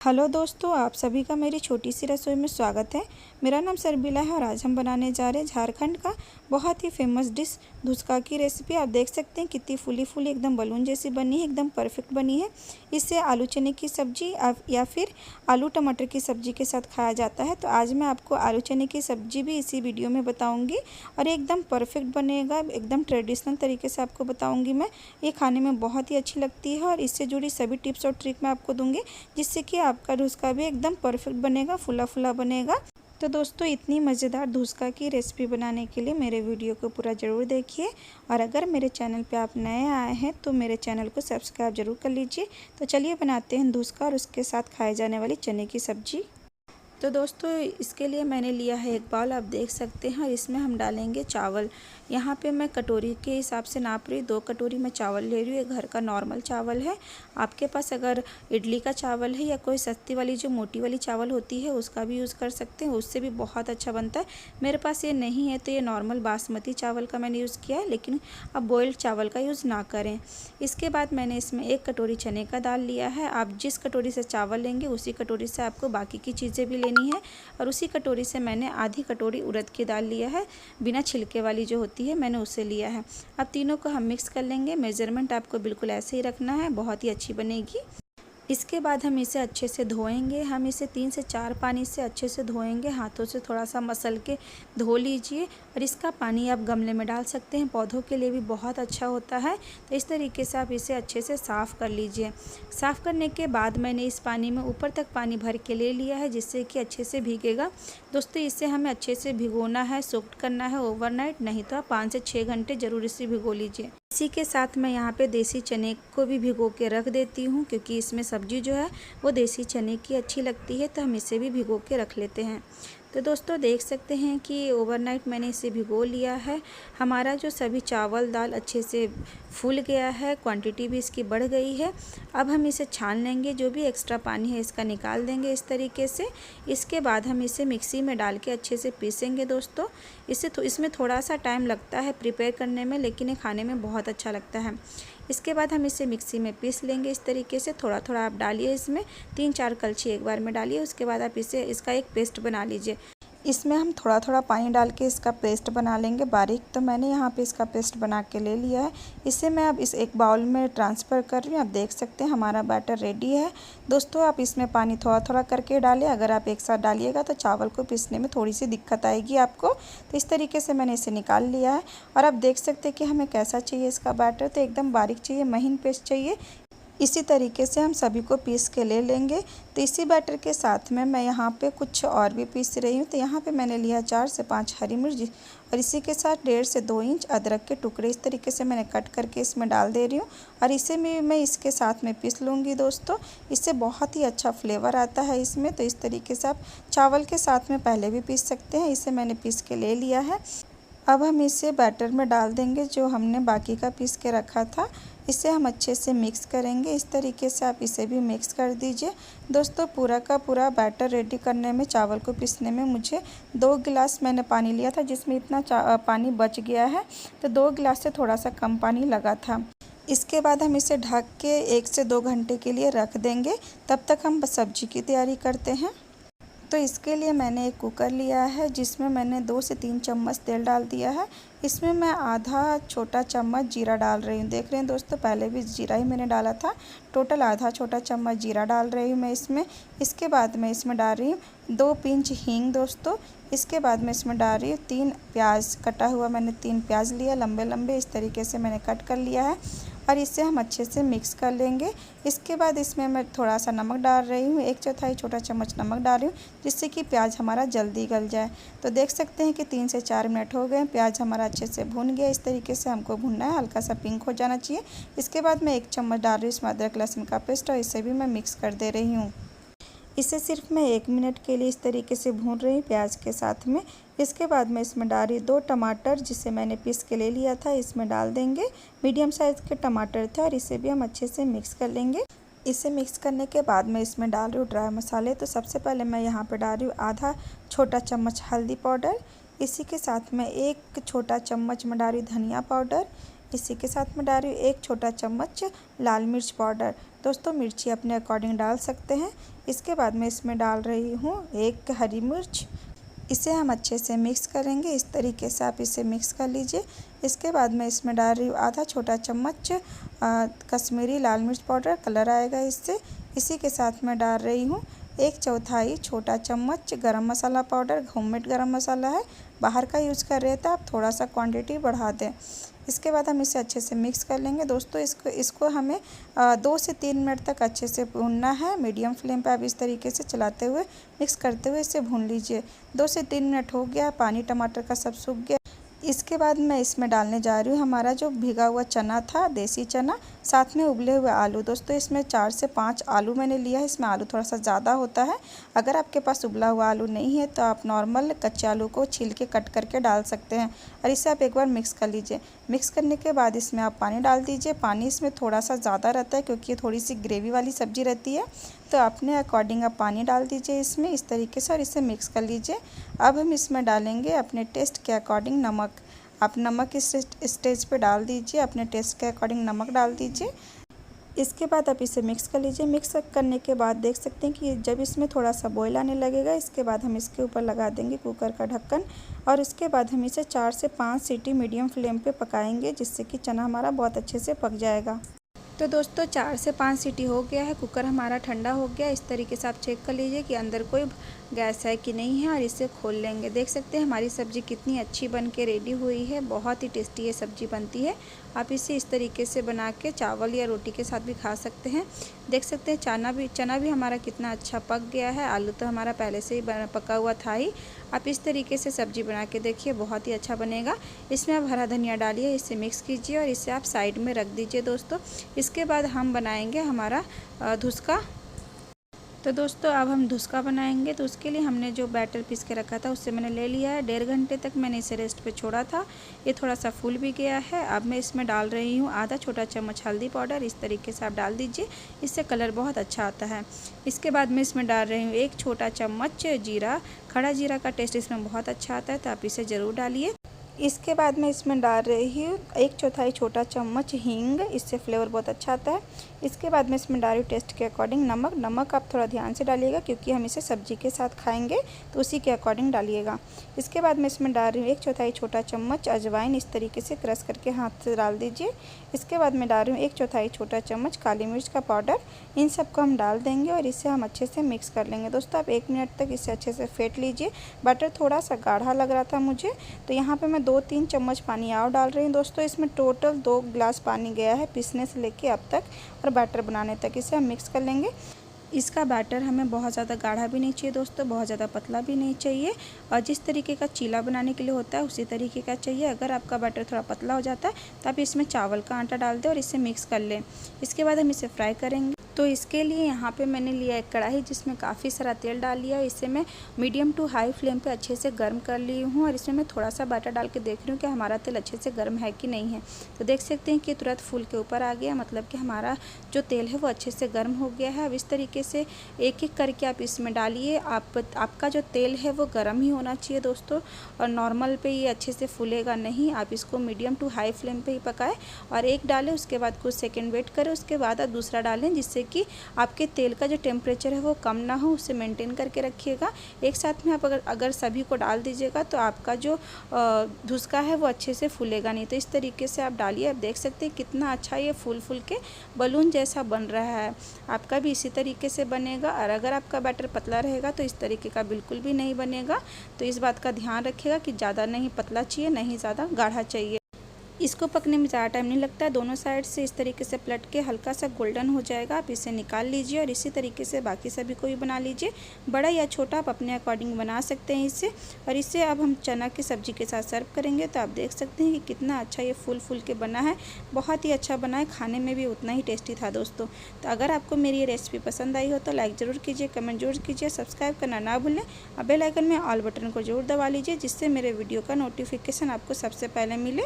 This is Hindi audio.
हेलो दोस्तों, आप सभी का मेरी छोटी सी रसोई में स्वागत है। मेरा नाम सरबिला है और आज हम बनाने जा रहे हैं झारखंड का बहुत ही फेमस डिश धुसका की रेसिपी। आप देख सकते हैं कितनी फूली फूली एकदम बलून जैसी बनी है, एकदम परफेक्ट बनी है। इसे आलू चने की सब्जी या फिर आलू टमाटर की सब्जी के साथ खाया जाता है। तो आज मैं आपको आलू चने की सब्जी भी इसी वीडियो में बताऊँगी और एकदम परफेक्ट बनेगा, एकदम ट्रेडिशनल तरीके से आपको बताऊँगी मैं। ये खाने में बहुत ही अच्छी लगती है और इससे जुड़ी सभी टिप्स और ट्रिक मैं आपको दूँगी, जिससे कि आपका धुसका भी एकदम परफेक्ट बनेगा, फुला फुला बनेगा। तो दोस्तों, इतनी मज़ेदार धुसका की रेसिपी बनाने के लिए मेरे वीडियो को पूरा ज़रूर देखिए और अगर मेरे चैनल पे आप नए आए हैं तो मेरे चैनल को सब्सक्राइब ज़रूर कर लीजिए। तो चलिए बनाते हैं धुसका और उसके साथ खाए जाने वाली चने की सब्जी। तो दोस्तों, इसके लिए मैंने लिया है एक बाउल, आप देख सकते हैं, और इसमें हम डालेंगे चावल। यहाँ पे मैं कटोरी के हिसाब से नाप रही, 2 कटोरी मैं चावल ले रही हूँ। ये घर का नॉर्मल चावल है। आपके पास अगर इडली का चावल है या कोई सस्ती वाली जो मोटी वाली चावल होती है उसका भी यूज़ कर सकते हैं, उससे भी बहुत अच्छा बनता है। मेरे पास ये नहीं है तो ये नॉर्मल बासमती चावल का मैंने यूज़ किया है, लेकिन अब बॉइल्ड चावल का यूज़ ना करें। इसके बाद मैंने इसमें 1 कटोरी चने का दाल लिया है। आप जिस कटोरी से चावल लेंगे उसी कटोरी से आपको बाकी की चीज़ें भी लेनी है। और उसी कटोरी से मैंने आधी कटोरी उड़द की दाल लिया है, बिना छिलके वाली जो होती है, मैंने उसे लिया है। अब तीनों को हम मिक्स कर लेंगे। मेजरमेंट आपको बिल्कुल ऐसे ही रखना है, बहुत ही अच्छी बनेगी। इसके बाद हम इसे अच्छे से धोएंगे। हम इसे 3 से 4 पानी से अच्छे से धोएंगे। हाथों से थोड़ा सा मसल के धो लीजिए और इसका पानी आप गमले में डाल सकते हैं, पौधों के लिए भी बहुत अच्छा होता है। तो इस तरीके से आप इसे अच्छे से साफ़ कर लीजिए। साफ़ करने के बाद मैंने इस पानी में ऊपर तक पानी भर के ले लिया है, जिससे कि अच्छे से भीगेगा। दोस्तों, इसे हमें अच्छे से भिगोना है, सोक्ड करना है ओवरनाइट, नहीं तो आप 5 से 6 घंटे ज़रूर इसे भिगो लीजिए। इसी के साथ मैं यहाँ पे देसी चने को भी भिगो के रख देती हूँ, क्योंकि इसमें सब्जी जो है वो देसी चने की अच्छी लगती है, तो हम इसे भी भिगो के रख लेते हैं। तो दोस्तों, देख सकते हैं कि ओवरनाइट मैंने इसे भिगो लिया है। हमारा जो सभी चावल दाल अच्छे से फूल गया है, क्वांटिटी भी इसकी बढ़ गई है। अब हम इसे छान लेंगे, जो भी एक्स्ट्रा पानी है इसका निकाल देंगे इस तरीके से। इसके बाद हम इसे मिक्सी में डाल के अच्छे से पीसेंगे। दोस्तों, इसमें थोड़ा सा टाइम लगता है प्रिपेयर करने में, लेकिन ये खाने में बहुत अच्छा लगता है। इसके बाद हम इसे मिक्सी में पीस लेंगे इस तरीके से। थोड़ा थोड़ा आप डालिए, इसमें 3-4 कलछी एक बार में डालिए। उसके बाद आप इसका एक पेस्ट बना लीजिए। इसमें हम थोड़ा थोड़ा पानी डाल के इसका पेस्ट बना लेंगे बारीक। तो मैंने यहाँ पे इसका पेस्ट बना के ले लिया है। इसे मैं अब इस एक बाउल में ट्रांसफ़र कर रही हूँ। आप देख सकते हैं हमारा बैटर रेडी है। दोस्तों, आप इसमें पानी थोड़ा थोड़ा करके डालें। अगर आप एक साथ डालिएगा तो चावल को पीसने में थोड़ी सी दिक्कत आएगी आपको। तो इस तरीके से मैंने इसे निकाल लिया है और आप देख सकते हैं कि हमें कैसा चाहिए इसका बैटर। तो एकदम बारीक चाहिए, महीन पेस्ट चाहिए। इसी तरीके से हम सभी को पीस के ले लेंगे। तो इसी बैटर के साथ में मैं यहाँ पे कुछ और भी पीस रही हूँ। तो यहाँ पे मैंने लिया 4 से 5 हरी मिर्च और इसी के साथ 1.5 से 2 इंच अदरक के टुकड़े इस तरीके से मैंने कट करके इसमें डाल दे रही हूँ और इसे भी मैं इसके साथ में पीस लूँगी। दोस्तों, इससे बहुत ही अच्छा फ्लेवर आता है इसमें। तो इस तरीके से आप चावल के साथ में पहले भी पीस सकते हैं। इसे मैंने पीस के ले लिया है। अब हम इसे बैटर में डाल देंगे जो हमने बाकी का पीस के रखा था। इसे हम अच्छे से मिक्स करेंगे। इस तरीके से आप इसे भी मिक्स कर दीजिए। दोस्तों, पूरा का पूरा बैटर रेडी करने में, चावल को पीसने में मुझे 2 गिलास मैंने पानी लिया था, जिसमें इतना पानी बच गया है। तो 2 गिलास से थोड़ा सा कम पानी लगा था। इसके बाद हम इसे ढक के 1 से 2 घंटे के लिए रख देंगे। तब तक हम सब्जी की तैयारी करते हैं। तो इसके लिए मैंने एक कुकर लिया है, जिसमें मैंने 2 से 3 चम्मच तेल डाल दिया है। इसमें मैं आधा छोटा चम्मच जीरा डाल रही हूँ। देख रहे हैं दोस्तों, पहले भी जीरा ही मैंने डाला था। टोटल आधा छोटा चम्मच जीरा डाल रही हूँ मैं इसमें। इसके बाद मैं इसमें डाल रही हूँ 2 पिंच हींग। दोस्तों, इसके बाद मैं इसमें डाल रही हूँ 3 प्याज कटा हुआ। मैंने 3 प्याज लिया, लंबे लंबे इस तरीके से मैंने कट कर लिया है और इसे हम अच्छे से मिक्स कर लेंगे। इसके बाद इसमें मैं थोड़ा सा नमक डाल रही हूँ, 1/4 छोटा चम्मच नमक डाल रही हूँ, जिससे कि प्याज हमारा जल्दी गल जाए। तो देख सकते हैं कि 3 से 4 मिनट हो गए, प्याज हमारा अच्छे से भून गया। इस तरीके से हमको भूनना है, हल्का सा पिंक हो जाना चाहिए। इसके बाद मैं 1 चम्मच डाल रही हूँ इसमें अदरक लहसुन का पेस्ट और इसे भी मैं मिक्स कर दे रही हूँ। इसे सिर्फ मैं 1 मिनट के लिए इस तरीके से भून रही हूँ प्याज के साथ में। इसके बाद मैं इसमें डाल रही 2 टमाटर, जिसे मैंने पीस के ले लिया था, इसमें डाल देंगे। मीडियम साइज़ के टमाटर थे और इसे भी हम अच्छे से मिक्स कर लेंगे। इसे मिक्स करने के बाद मैं इसमें डाल रही हूँ ड्राई मसाले। तो सबसे पहले मैं यहाँ पे डाल रही हूँ आधा छोटा चम्मच हल्दी पाउडर। इसी के साथ में 1 छोटा चम्मच मैं डाल रही हूँ धनिया पाउडर। इसी के साथ में डाल रही हूँ 1 छोटा चम्मच लाल मिर्च पाउडर। दोस्तों, मिर्ची अपने अकॉर्डिंग डाल सकते हैं। इसके बाद मैं इसमें डाल रही हूँ 1 हरी मिर्च। इसे हम अच्छे से मिक्स करेंगे। इस तरीके से आप इसे मिक्स कर लीजिए। इसके बाद मैं इसमें डाल रही हूँ आधा छोटा चम्मच कश्मीरी लाल मिर्च पाउडर, कलर आएगा इससे। इसी के साथ मैं डाल रही हूँ 1/4 छोटा चम्मच गरम मसाला पाउडर, होममेड गरम मसाला है, बाहर का यूज़ कर रहे थे, आप थोड़ा सा क्वांटिटी बढ़ा दें। इसके बाद हम इसे अच्छे से मिक्स कर लेंगे दोस्तों। इसको हमें 2 से 3 मिनट तक अच्छे से भूनना है। मीडियम फ्लेम पे आप इस तरीके से चलाते हुए मिक्स करते हुए इसे भून लीजिए। 2 से 3 मिनट हो गया, पानी टमाटर का सब सूख गया। इसके बाद मैं इसमें डालने जा रही हूँ हमारा जो भिगा हुआ चना था, देसी चना, साथ में उबले हुए आलू। दोस्तों इसमें 4 से 5 आलू मैंने लिया है। इसमें आलू थोड़ा सा ज़्यादा होता है। अगर आपके पास उबला हुआ आलू नहीं है तो आप नॉर्मल कच्चे आलू को छील के कट करके डाल सकते हैं। और इसे आप एक बार मिक्स कर लीजिए। मिक्स करने के बाद इसमें आप पानी डाल दीजिए। पानी इसमें थोड़ा सा ज़्यादा रहता है क्योंकि ये थोड़ी सी ग्रेवी वाली सब्ज़ी रहती है, तो अपने अकॉर्डिंग आप पानी डाल दीजिए इसमें इस तरीके से और इसे मिक्स कर लीजिए। अब हम इसमें डालेंगे अपने टेस्ट के अकॉर्डिंग नमक। आप नमक इस स्टेज पे डाल दीजिए, अपने टेस्ट के अकॉर्डिंग नमक डाल दीजिए। इसके बाद आप इसे मिक्स कर लीजिए। मिक्स करने के बाद देख सकते हैं कि जब इसमें थोड़ा सा बॉईल आने लगेगा, इसके बाद हम इसके ऊपर लगा देंगे कुकर का ढक्कन और इसके बाद हम इसे 4 से 5 सीटी मीडियम फ्लेम पे पकाएंगे, जिससे कि चना हमारा बहुत अच्छे से पक जाएगा। तो दोस्तों 4 से 5 सीटी हो गया है, कुकर हमारा ठंडा हो गया। इस तरीके से आप चेक कर लीजिए कि अंदर कोई गैस है कि नहीं है और इसे खोल लेंगे। देख सकते हैं हमारी सब्ज़ी कितनी अच्छी बन के रेडी हुई है। बहुत ही टेस्टी ये सब्ज़ी बनती है। आप इसे इस तरीके से बना के चावल या रोटी के साथ भी खा सकते हैं। देख सकते हैं चना भी हमारा कितना अच्छा पक गया है। आलू तो हमारा पहले से ही पका हुआ था ही। आप इस तरीके से सब्ज़ी बना के देखिए, बहुत ही अच्छा बनेगा। इसमें आप हरा धनिया डालिए, इसे मिक्स कीजिए और इसे आप साइड में रख दीजिए दोस्तों। इसके बाद हम बनाएंगे हमारा धुसका। तो दोस्तों अब हम धुसका बनाएंगे। तो उसके लिए हमने जो बैटर पीस के रखा था उससे मैंने ले लिया है। 1.5 घंटे तक मैंने इसे रेस्ट पे छोड़ा था। ये थोड़ा सा फूल भी गया है। अब मैं इसमें डाल रही हूँ आधा छोटा चम्मच हल्दी पाउडर। इस तरीके से आप डाल दीजिए, इससे कलर बहुत अच्छा आता है। इसके बाद मैं इसमें डाल रही हूँ 1 छोटा चम्मच जीरा। खड़ा जीरा का टेस्ट इसमें बहुत अच्छा आता है, तो आप इसे ज़रूर डालिए। इसके बाद मैं इसमें डाल रही हूँ 1/4 छोटा चम्मच हींग, इससे फ्लेवर बहुत अच्छा आता है। इसके बाद मैं इसमें डाल रही हूँ टेस्ट के अकॉर्डिंग नमक। नमक आप थोड़ा ध्यान से डालिएगा क्योंकि हम इसे सब्जी के साथ खाएंगे, तो उसी के अकॉर्डिंग डालिएगा। इसके बाद मैं इसमें डाल रही हूँ 1/4 छोटा चम्मच अजवाइन। इस तरीके से क्रश करके हाथ से डाल दीजिए। इसके बाद मैं डाल रही हूँ 1/4 छोटा चम्मच काली मिर्च का पाउडर। इन सबको हम डाल देंगे और इसे हम अच्छे से मिक्स कर लेंगे। दोस्तों आप 1 मिनट तक इसे अच्छे से फेंट लीजिए। बटर थोड़ा सा गाढ़ा लग रहा था मुझे, तो यहाँ पर मैं 2-3 चम्मच पानी और डाल रही हूँ। दोस्तों इसमें टोटल 2 गिलास पानी गया है पीसने से लेके अब तक और बैटर बनाने तक। इसे हम मिक्स कर लेंगे। इसका बैटर हमें बहुत ज़्यादा गाढ़ा भी नहीं चाहिए दोस्तों, बहुत ज़्यादा पतला भी नहीं चाहिए, और जिस तरीके का चीला बनाने के लिए होता है उसी तरीके का चाहिए। अगर आपका बैटर थोड़ा पतला हो जाता है तो आप इसमें चावल का आटा डाल दें और इसे मिक्स कर लें। इसके बाद हम इसे फ्राई करेंगे। तो इसके लिए यहाँ पे मैंने लिया एक कढ़ाई जिसमें काफ़ी सारा तेल डाल लिया। इसे मैं मीडियम टू हाई फ्लेम पे अच्छे से गर्म कर ली हूँ और इसमें मैं थोड़ा सा बैटर डाल के देख रही हूँ कि हमारा तेल अच्छे से गर्म है कि नहीं है। तो देख सकते हैं कि तुरंत फूल के ऊपर आ गया, मतलब कि हमारा जो तेल है वो अच्छे से गर्म हो गया है। अब इस तरीके से एक एक करके आप इसमें डालिए। आपका जो तेल है वो गर्म ही होना चाहिए दोस्तों, और नॉर्मल पे ये अच्छे से फूलेगा नहीं। आप इसको मीडियम टू हाई फ्लेम पे ही पकाएं और एक डालें, उसके बाद कुछ सेकंड वेट करें, उसके बाद आप दूसरा डालें, जिससे कि आपके तेल का जो टेम्परेचर है वो कम ना हो, उसे मेंटेन करके रखिएगा। एक साथ में आप अगर सभी को डाल दीजिएगा तो आपका जो धुसका है वो अच्छे से फूलेगा नहीं। तो इस तरीके से आप डालिए। आप देख सकते हैं कितना अच्छा ये फूल के बलून जैसा बन रहा है। आपका भी इसी तरीके से बनेगा, और अगर आपका बैटर पतला रहेगा तो इस तरीके का बिल्कुल भी नहीं बनेगा। तो इस बात का ध्यान रखिएगा कि ज़्यादा नहीं पतला चाहिए, नहीं ज़्यादा गाढ़ा चाहिए। इसको पकने में ज़्यादा टाइम नहीं लगता है। दोनों साइड से इस तरीके से पलट के हल्का सा गोल्डन हो जाएगा, आप इसे निकाल लीजिए और इसी तरीके से बाकी सभी को भी बना लीजिए। बड़ा या छोटा आप अपने अकॉर्डिंग बना सकते हैं इसे। और इसे अब हम चना की सब्ज़ी के साथ सर्व करेंगे। तो आप देख सकते हैं कि कितना अच्छा ये फूल के बना है, बहुत ही अच्छा बना है, खाने में भी उतना ही टेस्टी था दोस्तों। तो अगर आपको मेरी ये रेसिपी पसंद आई हो तो लाइक ज़रूर कीजिए, कमेंट जरूर कीजिए, सब्सक्राइब करना ना भूलें और बेल आइकन में ऑल बटन को जरूर दबा लीजिए, जिससे मेरे वीडियो का नोटिफिकेशन आपको सबसे पहले मिले।